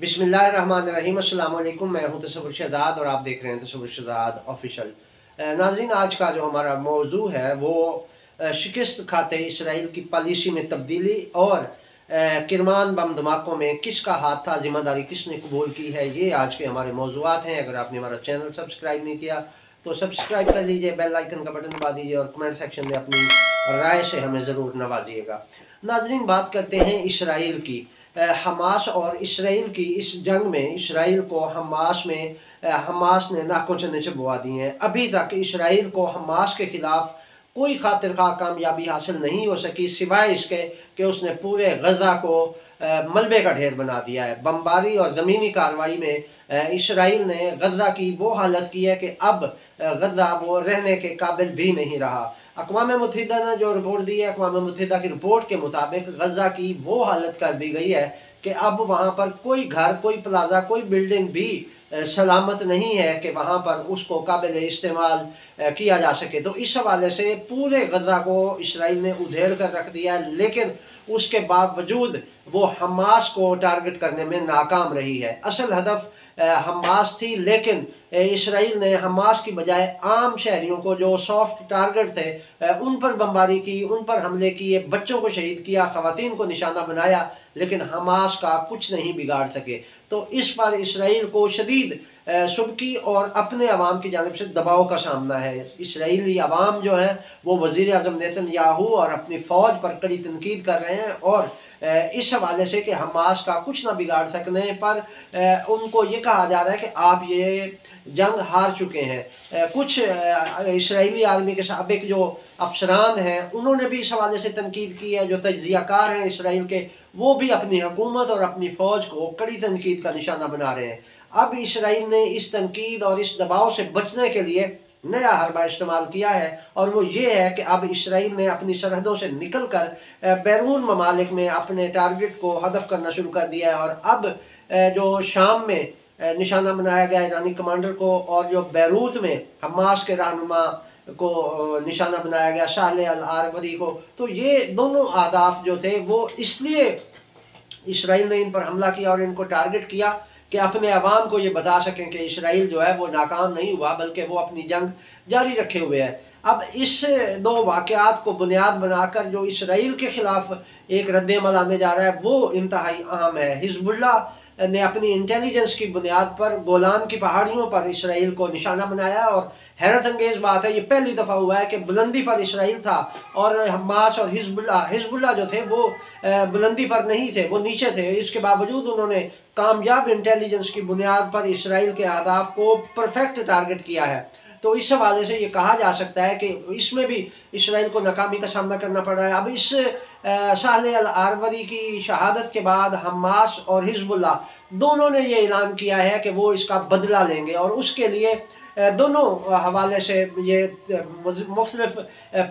बिस्मिल्लाहिर्रहमानिर्रहीम। अस्सलाम वालेकुम। मैं हूं तसव्वुर शहजाद और आप देख रहे हैं तसव्वुर शहजाद ऑफिशियल। नाज़रीन, आज का जो हमारा मौजू है वो शिकस्त खाते इसराइल की पॉलिसी में तब्दीली और किरमान बम धमाकों में किसका हाथ था, ज़िम्मेदारी किसने कबूल की है, ये आज के हमारे मौजूआत हैं। अगर आपने हमारा चैनल सब्सक्राइब नहीं किया तो सब्सक्राइब कर लीजिए, बेल आइकन का बटन दबा दीजिए और कमेंट सेक्शन में अपनी राय से हमें ज़रूर नवाजिएगा। नाज़रीन, बात करते हैं इसराइल की। हमास और इसराइल की इस जंग में इसराइल को हमास ने नाकों चने चबवा दिए हैं। अभी तक इसराइल को हमास के खिलाफ कोई खातिर खा कामयाबी हासिल नहीं हो सकी, सिवाय इसके कि उसने पूरे गज़ा को मलबे का ढेर बना दिया है। बमबारी और ज़मीनी कार्रवाई में इसराइल ने गज़ा की वो हालत की है कि अब गज़ा वो रहने के काबिल भी नहीं रहा। अक़वाम मुत्तहिदा ने जो रिपोर्ट दी है, अक़वाम मुत्तहिदा की रिपोर्ट के मुताबिक गज़ा की वो हालत कर दी गई है कि अब वहाँ पर कोई घर, कोई प्लाजा, कोई बिल्डिंग भी सलामत नहीं है कि वहाँ पर उसको काबिल इस्तेमाल किया जा सके। तो इस हवाले से पूरे गज़ा को इसराइल ने उधेड़ कर रख दिया है, लेकिन उसके बावजूद वो हमास को टारगेट करने में नाकाम रही है। असल हदफ हमास थी, लेकिन इसराइल ने हमास की बजाय आम शहरियों को जो सॉफ्ट टारगेट थे उन पर बमबारी की, उन पर हमले किए, बच्चों को शहीद किया, ख़वातीन को निशाना बनाया, लेकिन हमास का कुछ नहीं बिगाड़ सके। तो इस पर इसराइल को शदीद सुबकी और अपने अवाम की जानिब से दबाव का सामना है। इसराइली अवाम जो है वो वज़ीर आज़म नेतन्याहू और अपनी फ़ौज पर कड़ी तनकीद कर रहे हैं और इस हवाले से कि हमास का कुछ ना बिगाड़ सकने पर उनको ये कहा जा रहा है कि आप ये जंग हार चुके हैं। कुछ इसराइली आर्मी के साबिक जो अफसरान हैं उन्होंने भी इस हवाले से तनकीद की है। जो तज्ज़ियाकार हैं इसराइल के, वो भी अपनी हुकूमत और अपनी फ़ौज को कड़ी तनकीद का निशाना बना रहे हैं। अब इसराइल ने इस तनकीद और इस दबाव से बचने के लिए नया हरबा इस्तेमाल किया है और वो ये है कि अब इसराइल ने अपनी सरहदों से निकल कर बैरून ममालिक में अपने टारगेट को हदफ करना शुरू कर दिया है। और अब जो शाम में निशाना बनाया गया ईरानी कमांडर को और जो बैरूत में हमास के रहनुमा को निशाना बनाया गया साले अल आरवरी को, तो ये दोनों अहदाफ जो थे वो इसलिए इसराइल ने इन पर हमला किया और इनको टारगेट किया कि अपने अवाम को ये बता सकें कि इसराइल जो है वो नाकाम नहीं हुआ, बल्कि वो अपनी जंग जारी रखे हुए है। अब इस दो वाक़यात को बुनियाद बनाकर जो इसराइल के ख़िलाफ़ एक रद्द-ए-अमल आने जा रहा है वो इंतहाई अहम है। हिज़्बुल्लाह ने अपनी इंटेलिजेंस की बुनियाद पर गोलान की पहाड़ियों पर इसराइल को निशाना बनाया और हैरत अंगेज़ बात है, ये पहली दफ़ा हुआ है कि बुलंदी पर इसराइल था और हमास और हिज़्बुल्लाह जो थे वो बुलंदी पर नहीं थे, वो नीचे थे। इसके बावजूद उन्होंने कामयाब इंटेलिजेंस की बुनियाद पर इसराइल के अहदाफ को परफेक्ट टारगेट किया है। तो इस हवाले से ये कहा जा सकता है कि इसमें भी इसराइल को नाकामी का सामना करना पड़ रहा है। अब इस साले अल आरवरी की शहादत के बाद हमास और हिज़्बुल्लाह दोनों ने ये ऐलान किया है कि वो इसका बदला लेंगे और उसके लिए दोनों हवाले से ये मुख्तलिफ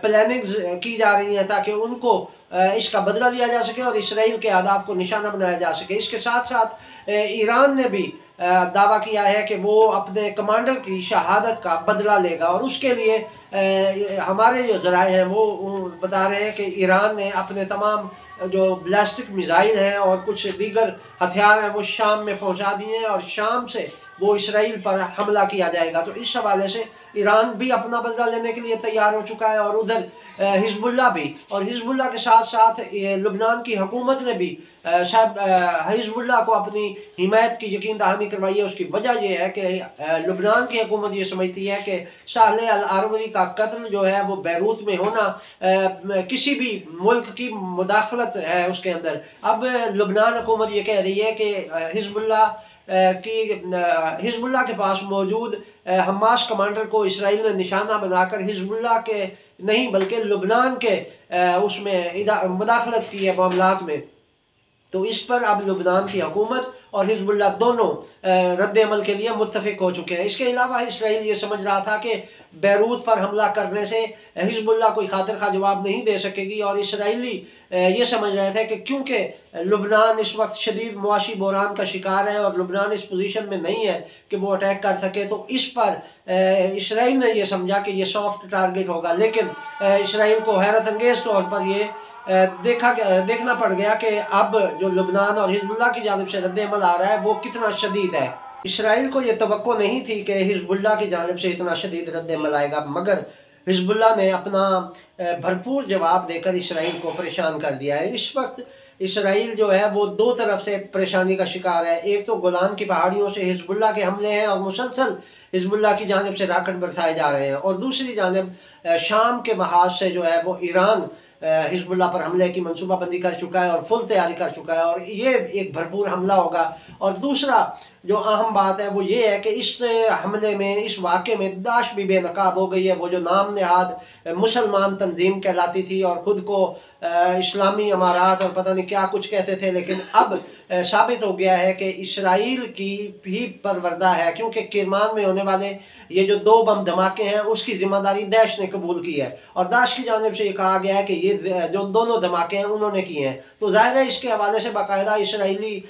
प्लानिंग्स की जा रही हैं ताकि उनको इसका बदला लिया जा सके और इसराइल के अहदाफ को निशाना बनाया जा सके। इसके साथ साथ ईरान ने भी दावा किया है कि वो अपने कमांडर की शहादत का बदला लेगा और उसके लिए हमारे जो ज़राए हैं वो बता रहे हैं कि ईरान ने अपने तमाम जो बैलिस्टिक मिसाइल हैं और कुछ दीगर हथियार हैं वो शाम में पहुंचा दिए हैं और शाम से वो इसराइल पर हमला किया जाएगा। तो इस हवाले से ईरान भी अपना बदला लेने के लिए तैयार हो चुका है और उधर हिज़्बुल्लाह भी, और हिज़्बुल्लाह के साथ साथ लुबनान की हुकूमत ने भी शायद हिज़्बुल्लाह को अपनी हिमायत की यकीन दहानी करवाई है। उसकी वजह यह है कि लुबनान की हुकूमत ये समझती है कि साले अल आरवरी का कत्ल जो है वो बैरूत में होना किसी भी मुल्क की मुदाखलत है उसके अंदर। अब लुबनान हुकूमत ये कह रही है कि हिज़्बुल्लाह के पास मौजूद हमास कमांडर को इसराइल ने निशाना बनाकर हिज़्बुल्लाह के नहीं बल्कि लुबनान के उसमें मुदाखलत की है मामलात में। तो इस पर अब लुबनान की हुकूमत और हिज़्बुल्लाह दोनों रद्द अमल के लिए मुत्तफ़िक हो चुके हैं। इसके अलावा इसराइल ये समझ रहा था कि बैरूत पर हमला करने से हिज़्बुल्लाह कोई खातिर खा जवाब नहीं दे सकेगी और इसराइली ये समझ रहे थे कि क्योंकि लुबनान इस वक्त शदीद मुआशी बहरान का शिकार है और लुबनान इस पोजीशन में नहीं है कि वो अटैक कर सके, तो इस पर इसराइल ने यह समझा कि ये सॉफ्ट टारगेट होगा। लेकिन इसराइल को हैरत अंगेज़ तौर पर ये देखना पड़ गया कि अब जो लुबनान और हिजबुल्लाह की जानिब से रद्द-ए-अमल आ रहा है वो कितना शदीद है। इसराइल को ये तवक्को नहीं थी कि हिजबुल्लाह की जानिब से इतना शदीद रद्द-ए-अमल आएगा, मगर हिजबुल्लाह ने अपना भरपूर जवाब देकर इसराइल को परेशान कर दिया है। इस वक्त इसराइल जो है वो दो तरफ से परेशानी का शिकार है। एक तो गोलान की पहाड़ियों से हिजबुल्लाह के हमले हैं और मुसलसल हिजबुल्लाह की जानिब से राकेट बरसाए जा रहे हैं, और दूसरी जानिब शाम के महाज से जो है वो ईरान हिजबुल्लाह पर हमले की मनसूबाबंदी कर चुका है और फुल तैयारी कर चुका है, और ये एक भरपूर हमला होगा। और दूसरा जो अहम बात है वो ये है कि इस हमले में, इस वाक़े में दाश भी बेनकाब हो गई है। वो जो नाम नहाद मुसलमान तंजीम कहलाती थी और ख़ुद को इस्लामी अमारात और पता नहीं क्या कुछ कहते थे, लेकिन अब साबित हो गया है कि इसराइल की भी परवरदा है, क्योंकि किरमान में होने वाले ये जो 2 बम धमाके हैं उसकी ज़िम्मेदारी दैश ने कबूल की है, और दाश की जानिब से ये कहा गया है कि ये जो दोनों धमाके हैं उन्होंने किए हैं। तो ज़ाहिर है इसके हवाले से बाकायदा इसराइली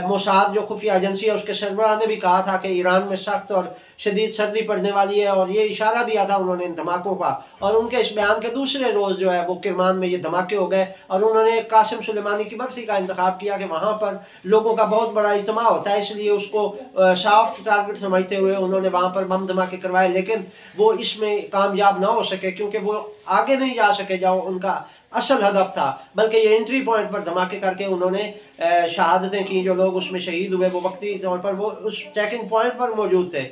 मोसाद जो खुफिया एजेंसी है उसके सरबराह ने भी कहा था कि ईरान में सख्त और शदीद सर्दी पड़ने वाली है, और ये इशारा दिया था उन्होंने इन धमाकों का। और उनके इस बयान के दूसरे रोज़ जो है वो किरमान में ये धमाके हो गए, और उन्होंने कासिम सुलेमानी की बरसी का इंतखाब किया कि वहाँ पर लोगों का बहुत बड़ा इज्तिमा होता है, इसलिए उसको सॉफ्ट टारगेट समझते हुए उन्होंने वहाँ पर बम धमाके करवाए, लेकिन वो इसमें कामयाब ना हो सके क्योंकि वो आगे नहीं जा सके जो उनका असल हदफ था, बल्कि ये एंट्री पॉइंट पर धमाके करके उन्होंने शहादतें की। जो लोग उसमें शहीद हुए वो वक्ती तौर पर वो उस चेकिंग पॉइंट पर मौजूद थे,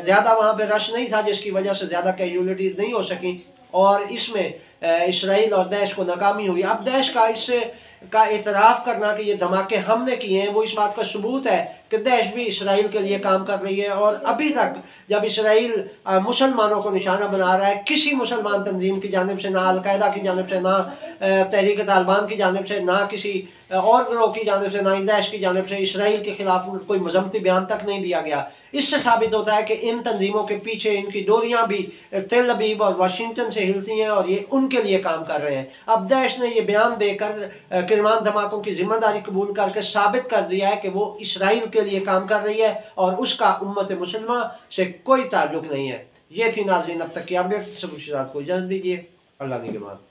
ज़्यादा वहाँ पे रश नहीं था, जिसकी वजह से ज़्यादा कैजुअलिटीज़ नहीं हो सकी, और इसमें इसराइल और दैश को नाकामी हुई। अब दैश का इसका एतराफ़ करना कि ये धमाके हमने किए हैं वो इस बात का सबूत है कि दैश भी इसराइल के लिए काम कर रही है। और अभी तक जब इसराइल मुसलमानों को निशाना बना रहा है, किसी मुसलमान तंजीम की जानिब से, ना अलकायदा की जानिब से, ना तहरीक तालिबान की जानिब से, ना किसी और गिरोह की जानिब से, ना दैश की जानिब से इसराइल के खिलाफ कोई मजम्मती बयान तक नहीं दिया गया। इससे साबित होता है कि इन तंजीमों के पीछे इनकी डोरियाँ भी तेल अबीब और वाशिंगटन से हिलती हैं और ये उनके लिए काम कर रहे हैं। अब दैश ने ये बयान देकर किरमान धमाकों की जिम्मेदारी कबूल करके साबित कर दिया है कि वो इसराइल के लिए काम कर रही है और उसका उम्मत मुसलमान से कोई ताल्लुक नहीं है। ये थी नाज़रीन अब तक की अपडेट। सब को इजाज़त दीजिए। अल्लाह निगहबान।